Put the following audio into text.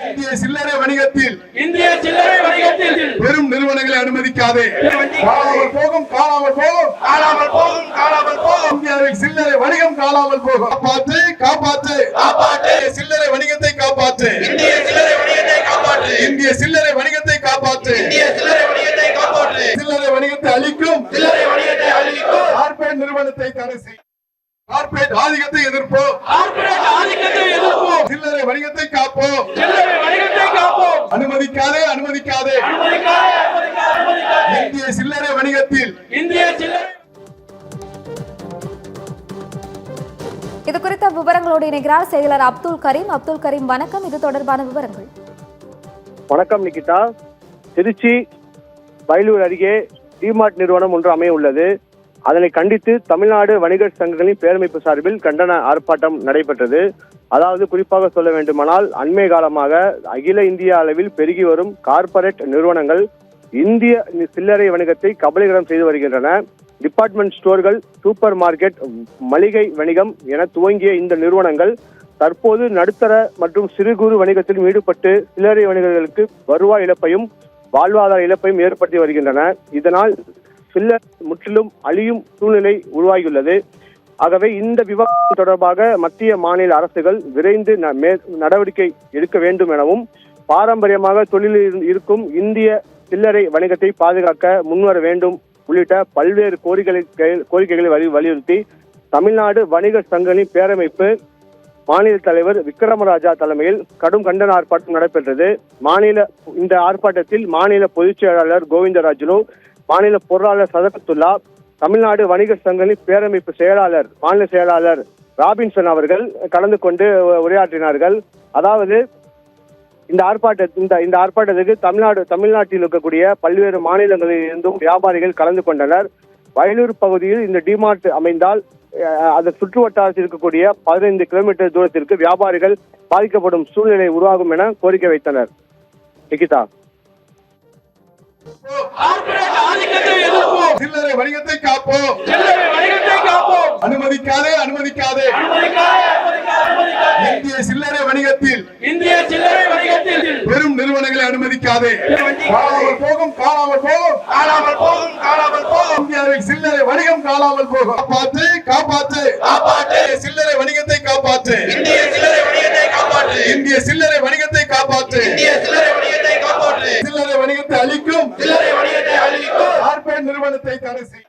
இந்திய சில்லறை வணிகத்தில் பெரும் நிறுவனங்களை அனுமதிக்காதே. காணாமல் போகும் இந்தியாவில் சில்லறை வணிகம் காணாமல் போகும். காப்பாற்று சில்லறை வணிகத்தை காப்பாற்று. இந்திய சில்லறை வணிகத்தை காப்பாற்று. சில்லறை வணிகத்தை அழிக்கும் கார்ப்பரேட் நிறுவனத்தை தடை செய். கார்ப்பரேட் ஆதிக்கத்தை எதிர்ப்போம். சில்லறை வணிகத்தை காப்போம். அனுமதிக்காதே. இந்திய சில்லறை வணிகத்தில் இது குறித்த விவரங்களோடு இணைகிறார் செயலர் அப்துல் கரீம். வணக்கம். இது தொடர்பான விவரங்கள். வணக்கம் நிகிதா. திருச்சி வயலூர் அருகே டிமார்ட் நிறுவனம் ஒன்று அமைய உள்ளது. அதனை கண்டித்து தமிழ்நாடு வணிகர் சங்கங்களின் பேரமைப்பு சார்பில் கண்டன ஆர்ப்பாட்டம் நடைபெற்றது. அதாவது குறிப்பாக சொல்ல வேண்டுமானால் அண்மை காலமாக அகில இந்திய அளவில் பெருகி வரும் கார்ப்பரேட் நிறுவனங்கள் இந்திய சில்லறை வணிகத்தை கபலீகரம் செய்து வருகின்றன. டிபார்ட்மெண்ட் ஸ்டோர்கள், சூப்பர் மார்க்கெட், மளிகை வணிகம் என துவங்கிய இந்த நிறுவனங்கள் தற்போது நடுத்தர மற்றும் சிறு குறு வணிகத்தில் ஈடுபட்டு சில்லறை வணிகர்களுக்கு வருவாய் இழப்பையும் வாழ்வாதார இழப்பையும் ஏற்படுத்தி வருகின்றன. இதனால் சில்லறை முற்றிலும் அழியும் சூழ்நிலை உருவாகியுள்ளது. ஆகவே இந்த விவகாரம் தொடர்பாக மத்திய மாநில அரசுகள் விரைந்து நடவடிக்கை எடுக்க வேண்டும் எனவும் பாரம்பரியமாக தொழிலில் இருக்கும் இந்திய சில்லறை வணிகத்தை பாதுகாக்க முன்வர வேண்டும் உள்ளிட்ட பல்வேறு கோரிக்கைகளை வலியுறுத்தி தமிழ்நாடு வணிகர் சங்கங்களின் பேரமைப்பு மாநில தலைவர் விக்ரமராஜா தலைமையில் கடும் கண்டன ஆர்ப்பாட்டம் நடைபெற்றது. இந்த ஆர்ப்பாட்டத்தில் மாநில பொதுச் செயலாளர் கோவிந்தராஜுலு, மாநில பொருளாளர் சதகத்துல்லா, தமிழ்நாடு வணிகர் சங்கங்களின் பேரமைப்பு மாநில செயலாளர் ராபின்சன் அவர்கள் கலந்து கொண்டு உரையாற்றினார்கள். அதாவது இந்த ஆர்ப்பாட்டத்துக்கு தமிழ்நாட்டில் இருக்கக்கூடிய பல்வேறு மாநிலங்களில் இருந்தும் வியாபாரிகள் கலந்து கொண்டனர். வயலூர் பகுதியில் இந்த டிமார்ட் அமைந்தால் அதன் சுற்று வட்டாரத்தில் இருக்கக்கூடிய 15 கிலோமீட்டர் தூரத்திற்கு வியாபாரிகள் பாதிக்கப்படும் சூழ்நிலை உருவாகும் என கோரிக்கை வைத்தனர். நிகிதா, சில்லறை வணிகத்தை காப்போம். அனுமதிக்காதே. இந்திய சில்லறை வணிகத்தில் பெரும் நிறுவனங்களை அனுமதிக்காதே. காணாமல் போகும் இந்தியாவில் சில்லறை வணிகம் காணாமல் போகும். காப்பாற்று சில்லறை வணிகத்தை காப்பாற்று. இந்திய சில்லறை வணிகத்தை காப்பாற்று. சில்லறை வணிகத்தை அழிக்கும் கார்ப்பரேட் நிறுவனத்தை தடை செய்.